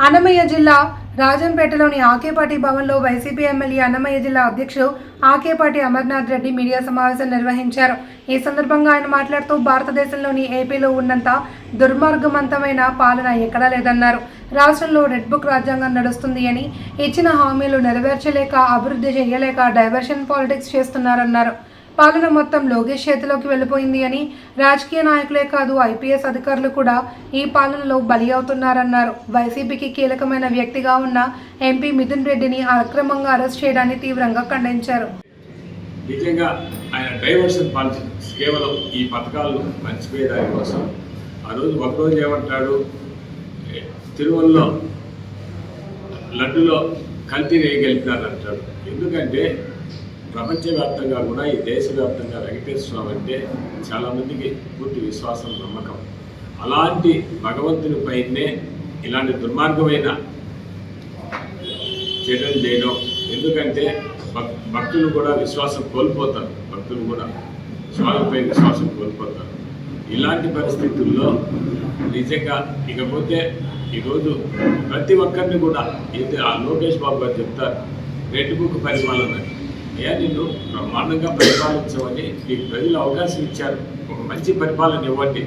అన్నమయ్య జిల్లా రాజంపేటలోని ఆకేపాటి భవన్లో YCP MLA Annamayya జిల్లా అధ్యక్షుడు ఆకేపాటి అమర్నాథ్ రెడ్డి మీడియా సమావేశం నిర్వహించారు. ఈ సందర్భంగా ఆయన మాట్లాడుతూ భారతదేశంలోని ఏపీలో ఉన్నంత దుర్మార్గవంతమైన పాలన ఎక్కడా లేదన్నారు. రాష్ట్రంలో రెడ్ బుక్ రాజ్యాంగం నడుస్తుంది అని, ఇచ్చిన హామీలు నెరవేర్చలేక, అభివృద్ధి చేయలేక డైవర్షన్ పాలిటిక్స్ చేస్తున్నారన్నారు. పాలన మొత్తం లోకేష్ చేతిలోకి వెళ్ళిపోయింది అని, రాజకీయ నాయకులే కాదు ఐపీఎస్ అధికారులు కూడా ఈ పాలనలో బలి అవుతున్నారన్నారు. వైసీపీకి కీలకమైన వ్యక్తిగా ఉన్న ఎంపీ మిథున్ రెడ్డిని అక్రమంగా అరెస్ట్ చేయడాన్ని తీవ్రంగా ఖండించారు. నిజంగా ఆయన డైవర్షన్ పాలిటిక్స్ కేవలం ఈ పథకాలను మర్చిపోయేదాని కోసం ఆ రోజు ఒకరోజు ఏమంటాడు, తిరుమలలో లడ్డులో కల్తీ వేయగలిగినారంటాడు. ఎందుకంటే ప్రపంచవ్యాప్తంగా కూడా ఈ దేశవ్యాప్తంగా వెంకటేశ్వర స్వామి అంటే చాలామందికి పూర్తి విశ్వాసం, నమ్మకం. అలాంటి భగవంతుని పైనే ఇలాంటి దుర్మార్గమైన చర్యలు చేయడం, ఎందుకంటే భక్తులు కూడా విశ్వాసం కోల్పోతారు, భక్తులు కూడా స్వామిపై విశ్వాసం కోల్పోతారు. ఇలాంటి పరిస్థితుల్లో నిజంగా ఇకపోతే ఈరోజు ప్రతి ఒక్కరిని కూడా అయితే ఆ లోకేష్ బాబు గారు చెప్తారు, రెడ్ బుక్ పరిపాలన అయ్యా, నిన్ను బ్రహ్మాండంగా పరిపాలించమని నీకు ప్రజలు అవకాశం ఇచ్చారు. ఒక మంచి పరిపాలన ఇవ్వండి,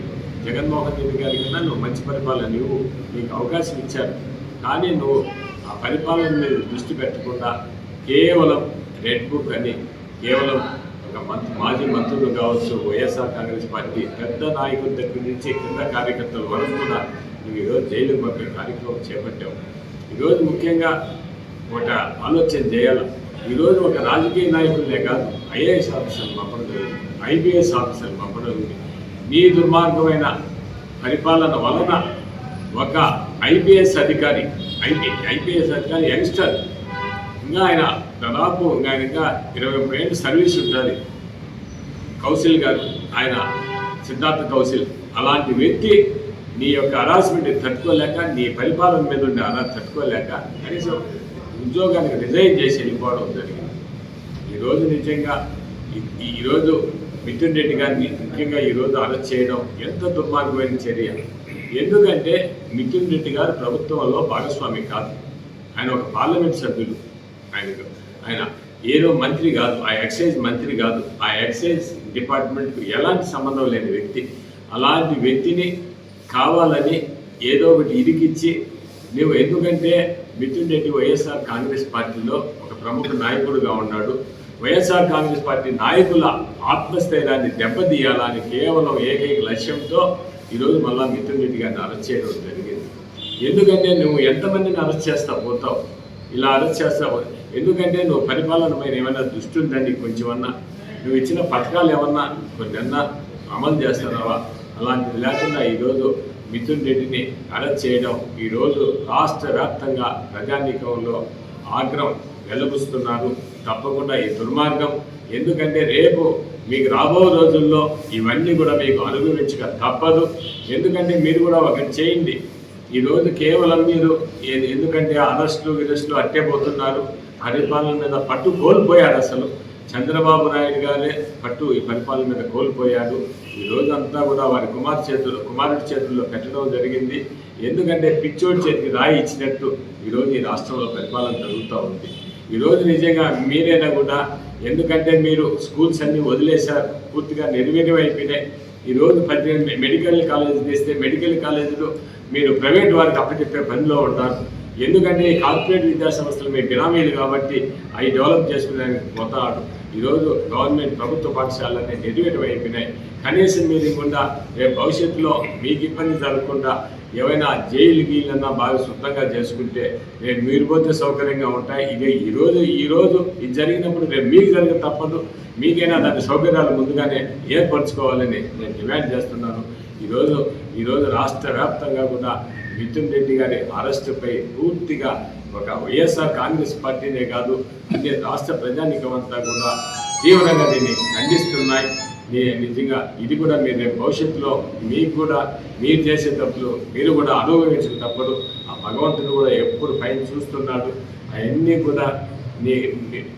జగన్మోహన్ రెడ్డి గారి కన్నా నువ్వు మంచి పరిపాలన ఇవ్వు, నీకు అవకాశం ఇచ్చారు. కానీ నువ్వు ఆ పరిపాలన మీద దృష్టి పెట్టకుండా కేవలం రెడ్ బుక్ అని, కేవలం ఒక మాజీ మంత్రులు కావచ్చు, వైఎస్ఆర్ కాంగ్రెస్ పార్టీ పెద్ద నాయకుల దగ్గర నుంచి కింద కార్యకర్తల వరకు కూడా నువ్వు ఈరోజు జైలుకు పంపే కార్యక్రమం చేపట్టావు. ఈరోజు ముఖ్యంగా ఒక ఆలోచన చేయాలి. ఈరోజు ఒక రాజకీయ నాయకులే కాదు, ఐఏఎస్ ఆఫీసర్లు పంపడం జరిగింది, ఐపీఎస్ ఆఫీసర్లు పంపడం జరిగింది. నీ దుర్మార్గమైన పరిపాలన వలన ఒక ఐపీఎస్ అధికారి యంగ్స్టర్, ఇంకా ఆయన దాదాపు ఇంకా 23 ఏళ్ళు సర్వీస్ ఉంటుంది, కౌశల్ గారు, ఆయన సిద్ధార్థ కౌశల్, అలాంటి వ్యక్తి నీ యొక్క హరాస్మెంట్ తట్టుకోలేక, నీ పరిపాలన మీద ఉండే అలా తట్టుకోలేక కనీసం ఉద్యోగానికి రిజైన్ చేసి వెళ్ళిపోవడం జరిగింది. ఈరోజు నిజంగా ఈరోజు మిథున్ రెడ్డి గారిని ముఖ్యంగా ఈరోజు అరెస్ట్ చేయడం ఎంత దుర్మార్గమైన చర్య. ఎందుకంటే మిథున్ రెడ్డి గారు ప్రభుత్వంలో భాగస్వామి కాదు, ఆయన ఒక పార్లమెంట్ సభ్యులు, ఆయన ఏదో మంత్రి కాదు, ఆ ఎక్సైజ్ మంత్రి కాదు, ఆ ఎక్సైజ్ డిపార్ట్మెంట్కు ఎలాంటి సంబంధం లేని వ్యక్తి. అలాంటి వ్యక్తిని కావాలని ఏదో ఒకటి ఇరికిచ్చి నువ్వు, ఎందుకంటే మిథున్ రెడ్డి వైఎస్ఆర్ కాంగ్రెస్ పార్టీలో ఒక ప్రముఖ నాయకుడుగా ఉన్నాడు. వైఎస్ఆర్ కాంగ్రెస్ పార్టీ నాయకుల ఆత్మస్థైర్యాన్ని దెబ్బతీయాలని కేవలం ఏకైక లక్ష్యంతో ఈరోజు మళ్ళా మిథున్ రెడ్డి గారిని అరెస్ట్ చేయడం జరిగింది. ఎందుకంటే నువ్వు ఎంతమందిని అరెస్ట్ చేస్తా పోతావు, ఇలా అరెస్ట్ చేస్తావు. ఎందుకంటే నువ్వు పరిపాలన పైన ఏమైనా దృష్టి ఉందండి, కొంచెమన్నా నువ్వు ఇచ్చిన పథకాలు ఏమన్నా కొన్నన్నా అమలు చేస్తున్నావా? అలాంటిది లేకుండా ఈరోజు మిథున్ రెడ్డిని అరెస్ట్ చేయడం ఈరోజు రాష్ట్ర వ్యాప్తంగా ప్రజానీకంలో ఆగ్రహం వెలుబుస్తున్నారు. తప్పకుండా ఈ దుర్మార్గం, ఎందుకంటే రేపు మీకు రాబో రోజుల్లో ఇవన్నీ కూడా మీకు అనుభవించక తప్పదు. ఎందుకంటే మీరు కూడా ఒకటి చేయండి, ఈరోజు కేవలం మీరు ఎందుకంటే అరెస్టులు అట్టేపోతున్నారు, పరిపాలన మీద పట్టు కోల్పోయాడు. అసలు చంద్రబాబు నాయుడు గారే పట్టు ఈ పరిపాలన మీద కోల్పోయాడు. ఈ రోజంతా కూడా వారి కుమారుడి చేతుల్లో పెట్టడం జరిగింది. ఎందుకంటే పిచ్చోడి చేతికి రాయి ఇచ్చినట్టు ఈరోజు ఈ రాష్ట్రంలో పరిపాలన జరుగుతూ ఉంది. ఈరోజు నిజంగా మీరైనా కూడా, ఎందుకంటే మీరు స్కూల్స్ అన్నీ వదిలేశారు, పూర్తిగా నిర్వీర్యం అయిపోయినాయి. ఈరోజు 18 మెడికల్ కాలేజీలు తీస్తే మెడికల్ కాలేజీలు మీరు ప్రైవేట్ వారికి అప్పచెప్పే పనిలో ఉంటారు. ఎందుకంటే ఈ కార్పొరేట్ విద్యా సంస్థలు మీ బినామీలు కాబట్టి అవి డెవలప్ చేసుకునేందుకు పోతాడు. ఈరోజు గవర్నమెంట్ ప్రభుత్వ పాఠశాలన్నీ నిర్వీర్యం అయిపోయినాయి. కనీసం మీరు ఇవ్వకుండా రేపు భవిష్యత్తులో మీకు ఇబ్బంది జరగకుండా ఏవైనా జైలు గీళ్ళన్నా బాగా శుభ్రంగా చేసుకుంటే రేపు మీరు పోతే సౌకర్యంగా ఉంటాయి. ఇదే ఈరోజు ఇది జరిగినప్పుడు రేపు మీకు జరగ తప్పదు. మీకైనా దాని సౌకర్యాలు ముందుగానే ఏర్పరచుకోవాలని నేను డిమాండ్ చేస్తున్నాను. ఈరోజు రాష్ట్ర వ్యాప్తంగా కూడా మిథున్ రెడ్డి గారి అరెస్టుపై పూర్తిగా ఒక వైఎస్ఆర్ కాంగ్రెస్ పార్టీనే కాదు, అంటే రాష్ట్ర ప్రజానీకం అంతా కూడా తీవ్రంగా దీన్ని ఖండిస్తున్నాయి. నిజంగా ఇది కూడా మీరు రేపు భవిష్యత్తులో మీకు కూడా మీరు చేసే తప్పులు మీరు కూడా అనుభవించిన తప్పదు. ఆ భగవంతుడు కూడా ఎప్పుడు పైన చూస్తున్నాడు. అవన్నీ కూడా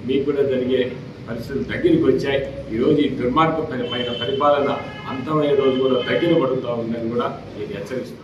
మీకు కూడా జరిగే పరిస్థితులు దగ్గరికి వచ్చాయి. ఈరోజు ఈ దుర్మార్గమైన పరిపాలన అంతమయ్యే రోజు కూడా దగ్గర పడుతూ ఉందని కూడా నేను హెచ్చరిస్తున్నాను.